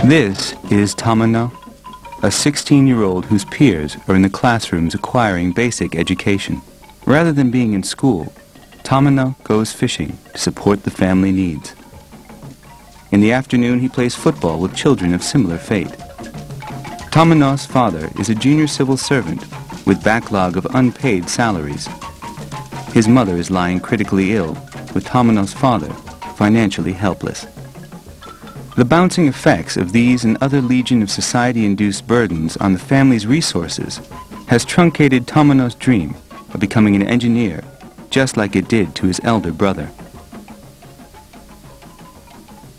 This is Tamano, a 16-year-old whose peers are in the classrooms acquiring basic education. Rather than being in school, Tamano goes fishing to support the family needs. In the afternoon, he plays football with children of similar fate. Tamano's father is a junior civil servant with backlog of unpaid salaries. His mother is lying critically ill, with Tamano's father financially helpless. The bouncing effects of these and other legion of society-induced burdens on the family's resources has truncated Tamano's dream of becoming an engineer, just like it did to his elder brother.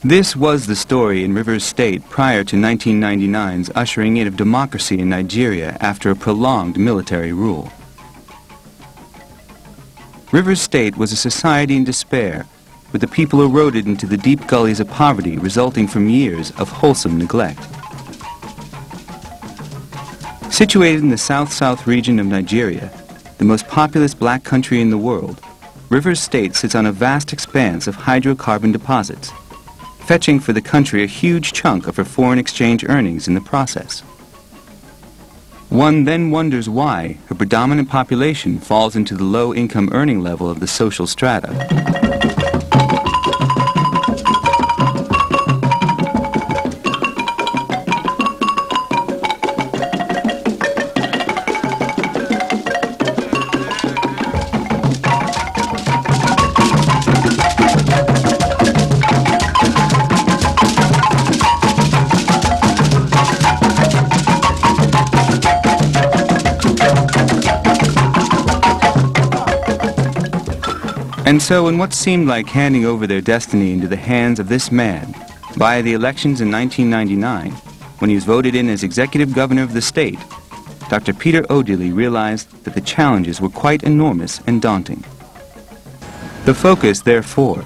This was the story in Rivers State prior to 1999's ushering in of democracy in Nigeria after a prolonged military rule. Rivers State was a society in despair, with the people eroded into the deep gullies of poverty resulting from years of wholesome neglect. Situated in the south-south region of Nigeria, the most populous black country in the world, Rivers State sits on a vast expanse of hydrocarbon deposits, fetching for the country a huge chunk of her foreign exchange earnings in the process. One then wonders why her predominant population falls into the low-income earning level of the social strata. And so in what seemed like handing over their destiny into the hands of this man, by the elections in 1999, when he was voted in as executive governor of the state, Dr. Peter Odili realized that the challenges were quite enormous and daunting. The focus, therefore,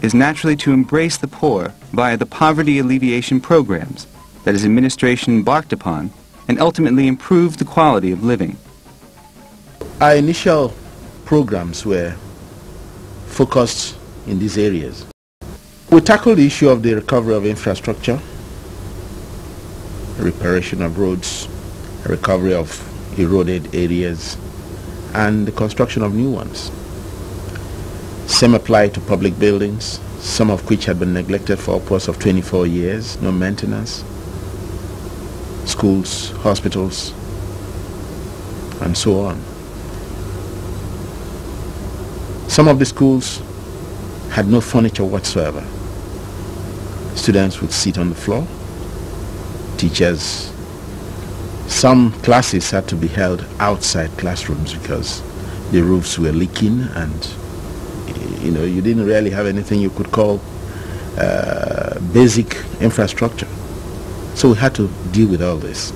is naturally to embrace the poor via the poverty alleviation programs that his administration embarked upon and ultimately improve the quality of living. Our initial programs were focused in these areas. We tackled the issue of the recovery of infrastructure, reparation of roads, recovery of eroded areas, and the construction of new ones. Same applied to public buildings, some of which had been neglected for upwards of 24 years, no maintenance, schools, hospitals, and so on. Some of the schools had no furniture whatsoever. Students would sit on the floor. Teachers, some classes had to be held outside classrooms because the roofs were leaking, and you didn't really have anything you could call basic infrastructure. So we had to deal with all this.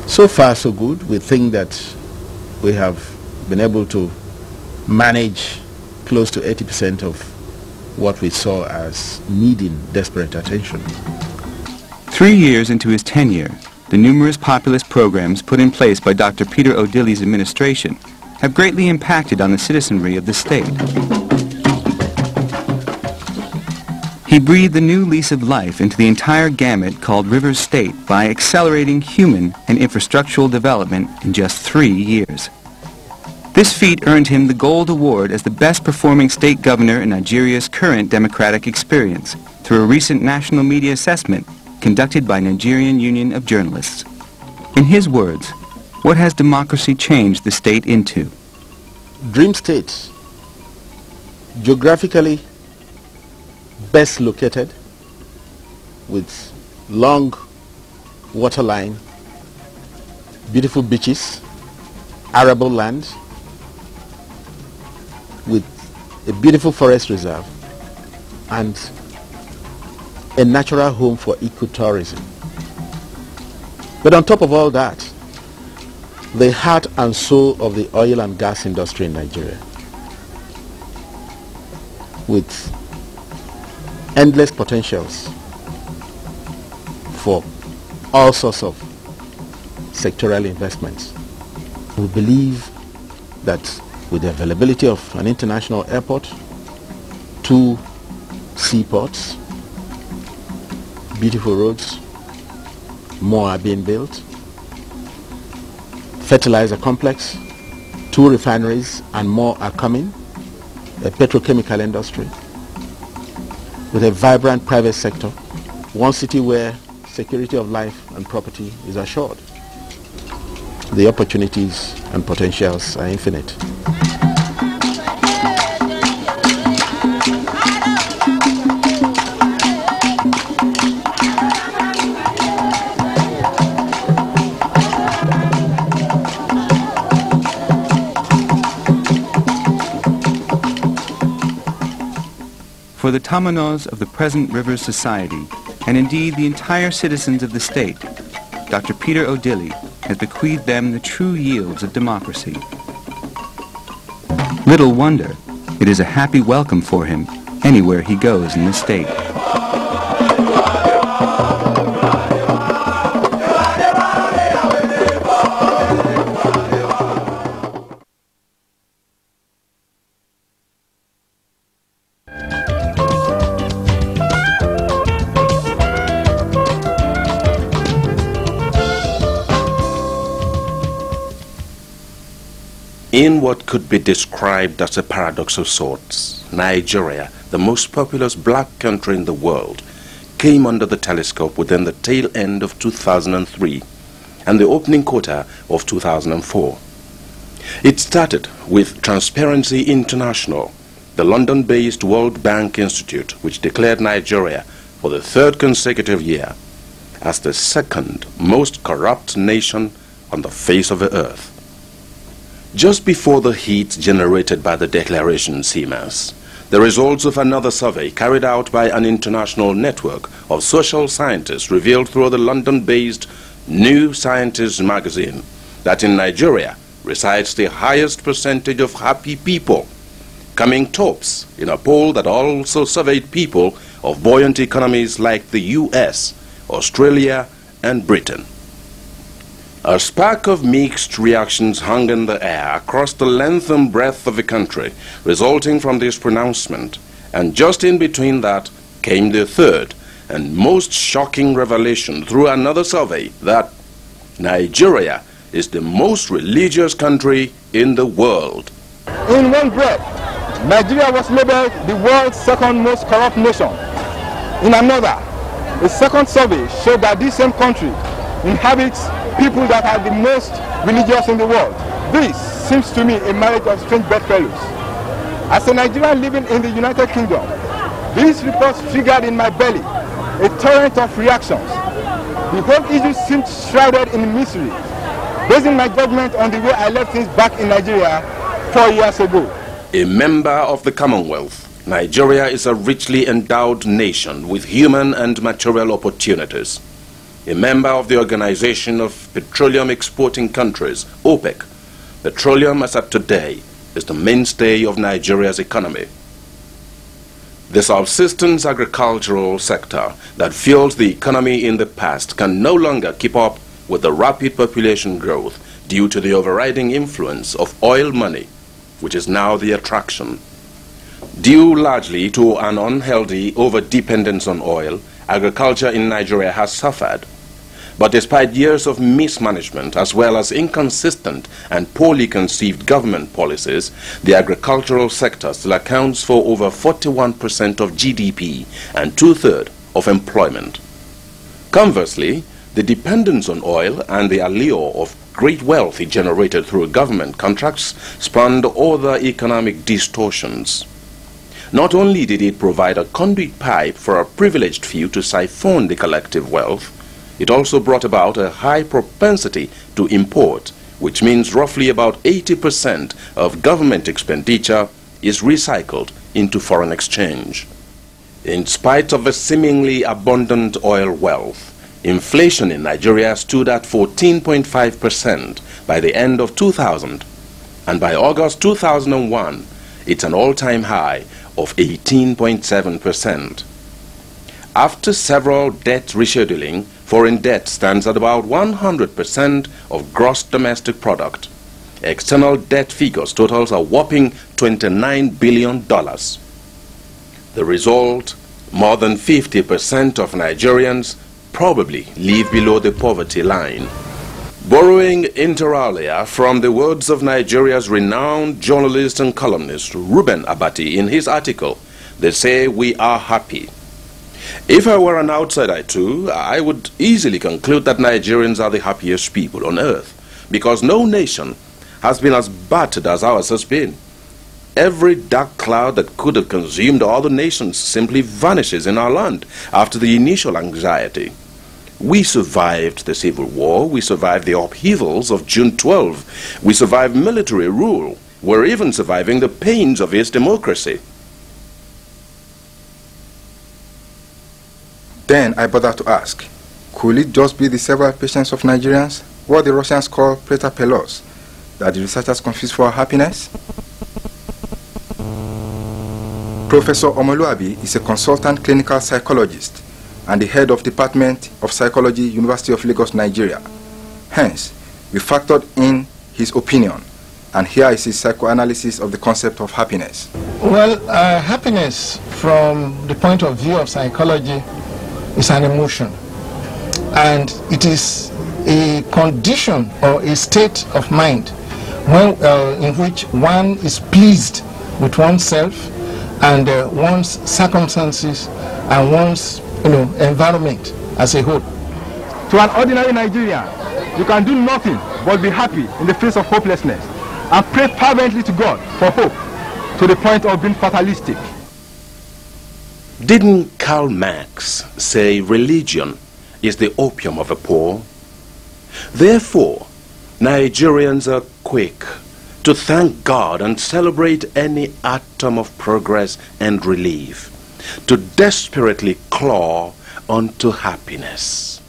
So far so good. We think that we have been able to manage close to 80% of what we saw as needing desperate attention. 3 years into his tenure, the numerous populist programs put in place by Dr. Peter Odili's administration have greatly impacted on the citizenry of the state. He breathed a new lease of life into the entire gamut called Rivers State by accelerating human and infrastructural development in just 3 years. This feat earned him the Gold Award as the best performing state governor in Nigeria's current democratic experience through a recent national media assessment conducted by Nigerian Union of Journalists. In his words, what has democracy changed the state into? Dream states, geographically best located, with long waterline, beautiful beaches, arable land, with a beautiful forest reserve and a natural home for ecotourism. But on top of all that, the heart and soul of the oil and gas industry in Nigeria, with endless potentials for all sorts of sectoral investments. We believe that with the availability of an international airport, 2 seaports, beautiful roads, more are being built, fertilizer complex, 2 refineries and more are coming, a petrochemical industry, with a vibrant private sector, one city where security of life and property is assured. The opportunities and potentials are infinite. For the Tamanos of the present Rivers Society, and indeed the entire citizens of the state, Dr. Peter Odili has bequeathed them the true yields of democracy. Little wonder, it is a happy welcome for him anywhere he goes in the state. In what could be described as a paradox of sorts, Nigeria, the most populous black country in the world, came under the telescope within the tail end of 2003 and the opening quarter of 2004. It started with Transparency International, the London-based World Bank Institute, which declared Nigeria for the 3rd consecutive year as the 2nd most corrupt nation on the face of the earth. Just before the heat generated by the declaration CMAS, the results of another survey carried out by an international network of social scientists revealed through the London-based New Scientist magazine that in Nigeria resides the highest percentage of happy people, coming tops in a poll that also surveyed people of buoyant economies like the US, Australia, and Britain. A spark of mixed reactions hung in the air across the length and breadth of the country, resulting from this pronouncement, and just in between that came the third and most shocking revelation through another survey that Nigeria is the most religious country in the world. In one breath, Nigeria was labeled the world's 2nd most corrupt nation. In another, a second survey showed that this same country inhabits people that are the most religious in the world. This seems to me a marriage of strange bedfellows. As a Nigerian living in the United Kingdom, these reports triggered in my belly a torrent of reactions. The whole issue seemed shrouded in mystery, basing my judgment on the way I left things back in Nigeria 4 years ago. A member of the Commonwealth, Nigeria is a richly endowed nation with human and material opportunities. A member of the Organization of Petroleum Exporting Countries, OPEC, petroleum as at today is the mainstay of Nigeria's economy. The subsistence agricultural sector that fueled the economy in the past can no longer keep up with the rapid population growth due to the overriding influence of oil money, which is now the attraction. Due largely to an unhealthy over-dependence on oil, agriculture in Nigeria has suffered. But despite years of mismanagement as well as inconsistent and poorly conceived government policies, the agricultural sector still accounts for over 41% of GDP and 2/3 of employment. Conversely, the dependence on oil and the allure of great wealth it generated through government contracts spawned other economic distortions. Not only did it provide a conduit pipe for a privileged few to siphon the collective wealth, it also brought about a high propensity to import, which means roughly about 80% of government expenditure is recycled into foreign exchange. In spite of a seemingly abundant oil wealth, inflation in Nigeria stood at 14.5% by the end of 2000, and by August 2001, it's an all-time high of 18.7%. After several debt rescheduling, foreign debt stands at about 100% of gross domestic product. External debt figures totals a whopping $29 billion. The result, More than 50% of Nigerians probably live below the poverty line. Borrowing inter alia from the words of Nigeria's renowned journalist and columnist Reuben Abati in his article, they say we are happy. If I were an outsider too, I would easily conclude that Nigerians are the happiest people on earth, because no nation has been as battered as ours has been. Every dark cloud that could have consumed all the nations simply vanishes in our land after the initial anxiety. We survived the Civil War, we survived the upheavals of June 12, we survived military rule, we're even surviving the pains of its democracy. Then I bother to ask, could it just be the several patients of Nigerians, what the Russians call preta-pelos, that the researchers confuse for happiness? Professor Omoluabi is a consultant clinical psychologist and the head of Department of Psychology, University of Lagos, Nigeria. Hence, we factored in his opinion, and here is his psychoanalysis of the concept of happiness. Well, happiness from the point of view of psychology is an emotion, and it is a condition or a state of mind in which one is pleased with oneself and one's circumstances and one's environment as a whole. To an ordinary Nigerian, you can do nothing but be happy in the face of hopelessness and pray fervently to God for hope to the point of being fatalistic. Didn't Karl Marx say religion is the opium of the poor? Therefore, Nigerians are quick to thank God and celebrate any atom of progress and relief, to desperately claw unto happiness.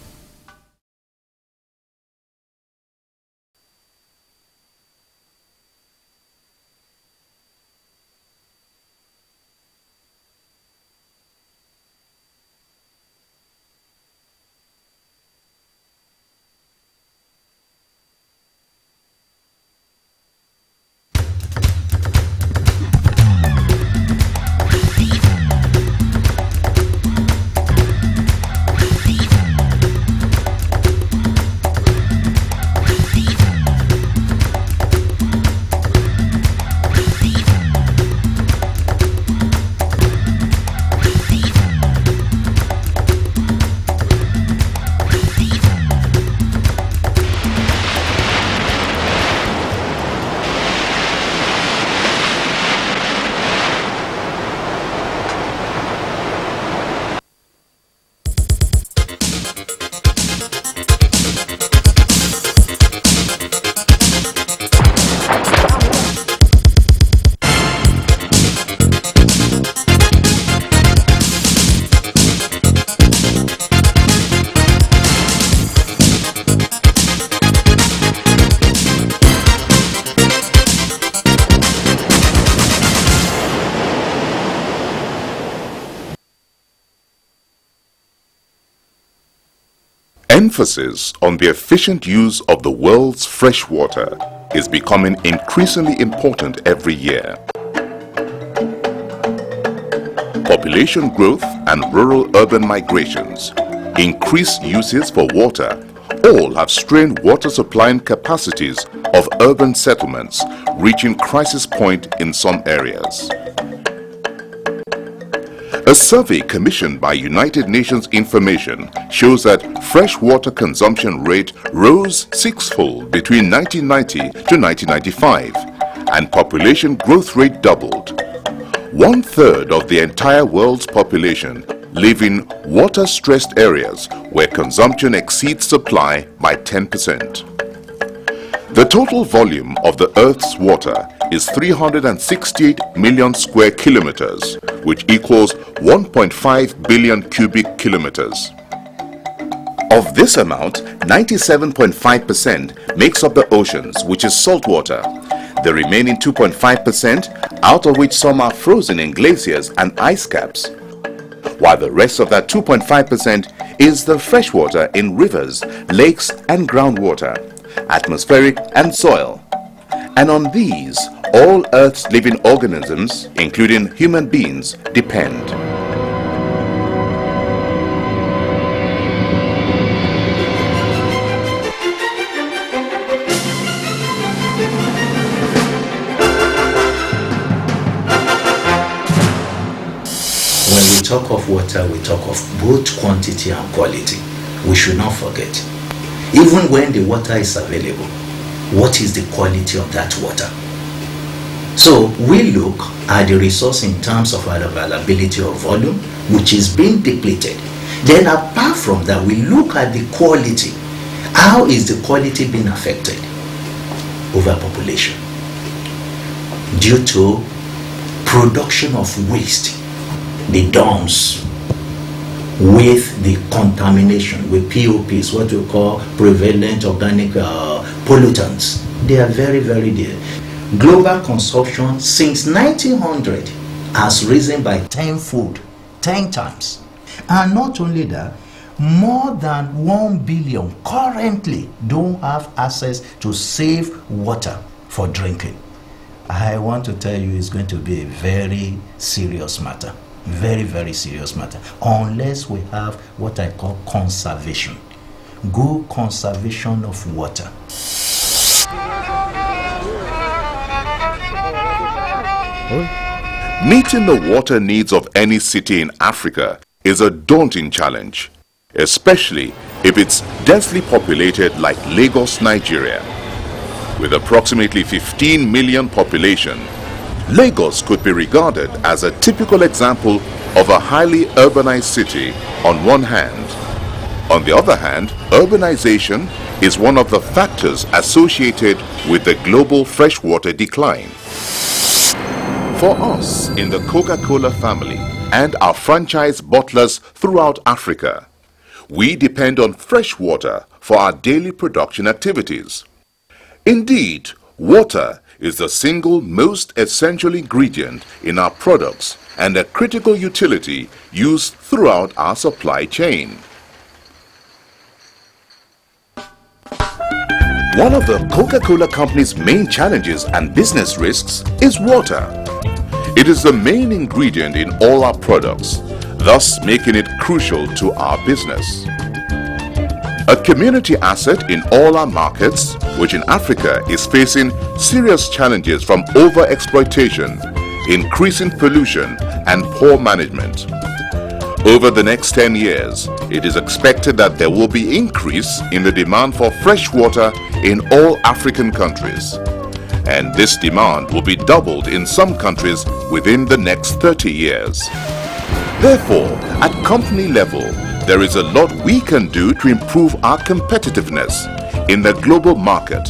Emphasis on the efficient use of the world's fresh water is becoming increasingly important every year. Population growth and rural-urban migrations, increased uses for water, all have strained water supplying capacities of urban settlements, reaching crisis point in some areas. A survey commissioned by United Nations Information shows that freshwater consumption rate rose sixfold between 1990 to 1995, and population growth rate doubled. 1/3 of the entire world's population live in water-stressed areas where consumption exceeds supply by 10%. The total volume of the Earth's water is 368 million square kilometers, which equals 1.5 billion cubic kilometers. Of this amount, 97.5% makes up the oceans, which is salt water. The remaining 2.5%, out of which some are frozen in glaciers and ice caps, while the rest of that 2.5% is the freshwater in rivers, lakes and groundwater, atmospheric and soil. And on these, all Earth's living organisms, including human beings, depend. talk of water, we talk of both quantity and quality. We should not forget. Even when the water is available, what is the quality of that water? So we look at the resource in terms of availability of volume, which is being depleted. Then apart from that, we look at the quality. How is the quality being affected? Overpopulation. Due to production of waste, the dumps, with the contamination, with POPs, what we call prevalent organic pollutants. They are very, very dear. Global consumption since 1900 has risen by 10-fold, 10 times. And not only that, more than 1 billion currently don't have access to safe water for drinking. I want to tell you it's going to be a very serious matter. Very, very serious matter. Unless we have what I call conservation. Good conservation of water. Meeting the water needs of any city in Africa is a daunting challenge, especially if it's densely populated like Lagos, Nigeria. With approximately 15 million population, Lagos could be regarded as a typical example of a highly urbanized city on one hand. On the other hand, urbanization is one of the factors associated with the global freshwater decline. For us in the Coca-Cola family and our franchise bottlers throughout Africa, we depend on fresh water for our daily production activities. Indeed, water is the single most essential ingredient in our products and a critical utility used throughout our supply chain. One of the Coca-Cola Company's main challenges and business risks is water. It is the main ingredient in all our products, thus making it crucial to our business. A community asset in all our markets, which in Africa is facing serious challenges from overexploitation, increasing pollution and poor management. Over the next 10 years, it is expected that there will be increase in the demand for fresh water in all African countries. And this demand will be doubled in some countries within the next 30 years. Therefore, at company level, there is a lot we can do to improve our competitiveness in the global market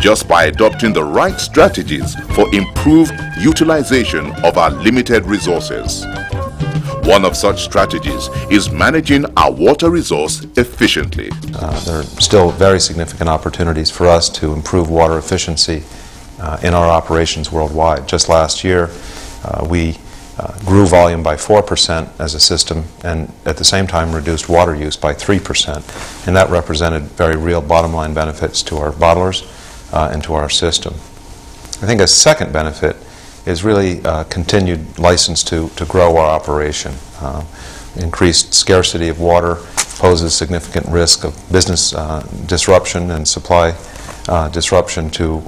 just by adopting the right strategies for improved utilization of our limited resources. One of such strategies is managing our water resource efficiently. There are still very significant opportunities for us to improve water efficiency in our operations worldwide. Just last year, we grew volume by 4% as a system and at the same time reduced water use by 3%. And that represented very real bottom line benefits to our bottlers and to our system. I think a second benefit is really continued license to grow our operation. Increased scarcity of water poses significant risk of business disruption and supply disruption to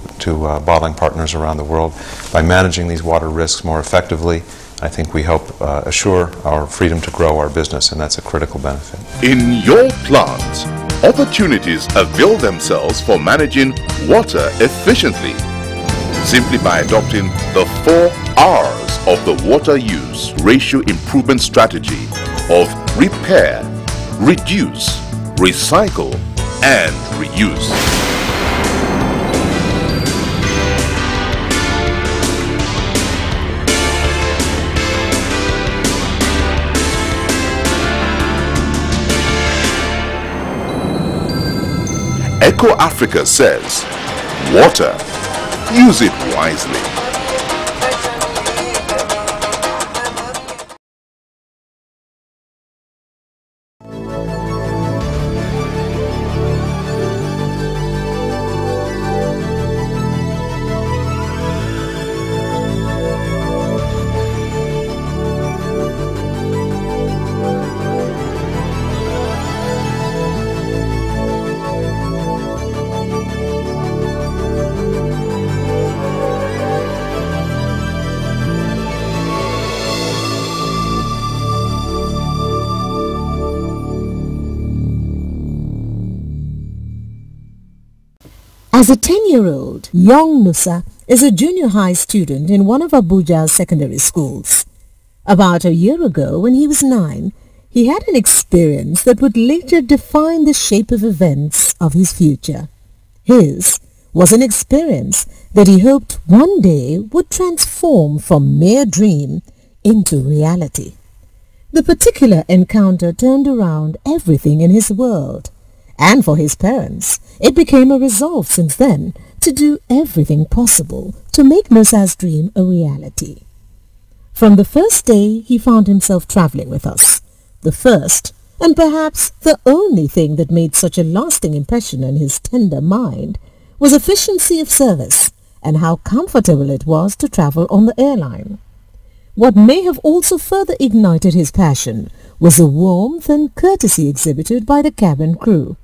bottling partners around the world. By managing these water risks more effectively, I think we help assure our freedom to grow our business, and that's a critical benefit. In your plant, opportunities avail themselves for managing water efficiently, simply by adopting the 4 R's of the water use ratio improvement strategy of repair, reduce, recycle, and reuse. Eco Africa says, water, use it wisely. As a 10-year-old, young Nusa is a junior high student in one of Abuja's secondary schools. About a year ago, when he was 9, he had an experience that would later define the shape of events of his future. His was an experience that he hoped one day would transform from mere dream into reality. The particular encounter turned around everything in his world, and for his parents, it became a resolve since then to do everything possible to make Nusa's dream a reality. From the first day he found himself traveling with us, the first and perhaps the only thing that made such a lasting impression on his tender mind was efficiency of service and how comfortable it was to travel on the airline. What may have also further ignited his passion was the warmth and courtesy exhibited by the cabin crew.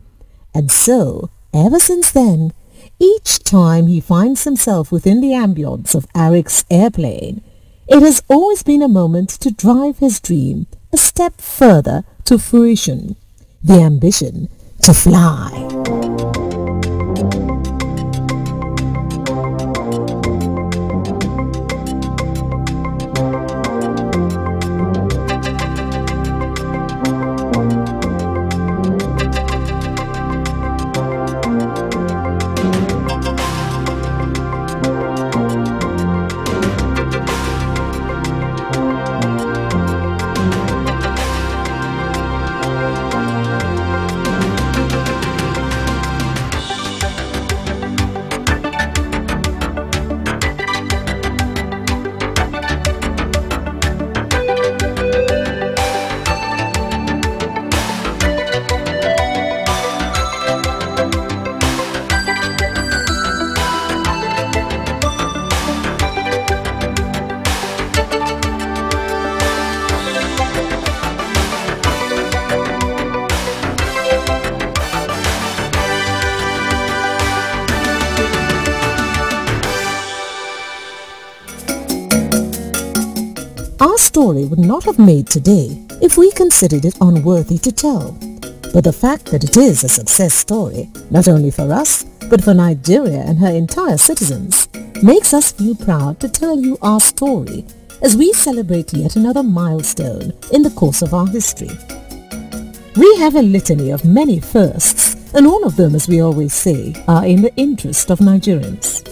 And so, ever since then, each time he finds himself within the ambience of Arik's airplane, it has always been a moment to drive his dream a step further to fruition, the ambition to fly. Our story would not have made today if we considered it unworthy to tell. But the fact that it is a success story, not only for us, but for Nigeria and her entire citizens, makes us feel proud to tell you our story as we celebrate yet another milestone in the course of our history. We have a litany of many firsts, and all of them, as we always say, are in the interest of Nigerians.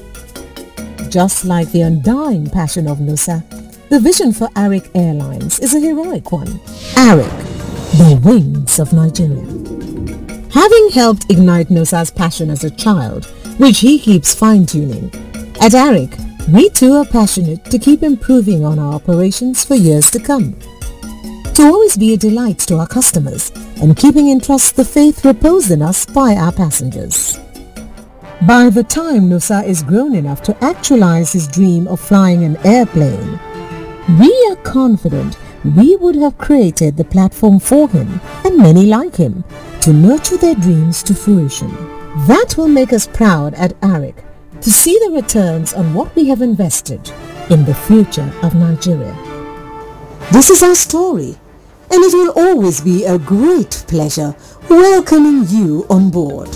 Just like the undying passion of Nusa, the vision for Arik Airlines is a heroic one. Arik, the wings of Nigeria. Having helped ignite Nusa's passion as a child, which he keeps fine-tuning, at Arik, we too are passionate to keep improving on our operations for years to come. To always be a delight to our customers and keeping in trust the faith reposed in us by our passengers. By the time Nusa is grown enough to actualize his dream of flying an airplane, we are confident we would have created the platform for him and many like him to nurture their dreams to fruition. That will make us proud at Arik to see the returns on what we have invested in the future of Nigeria. This is our story, and it will always be a great pleasure welcoming you on board.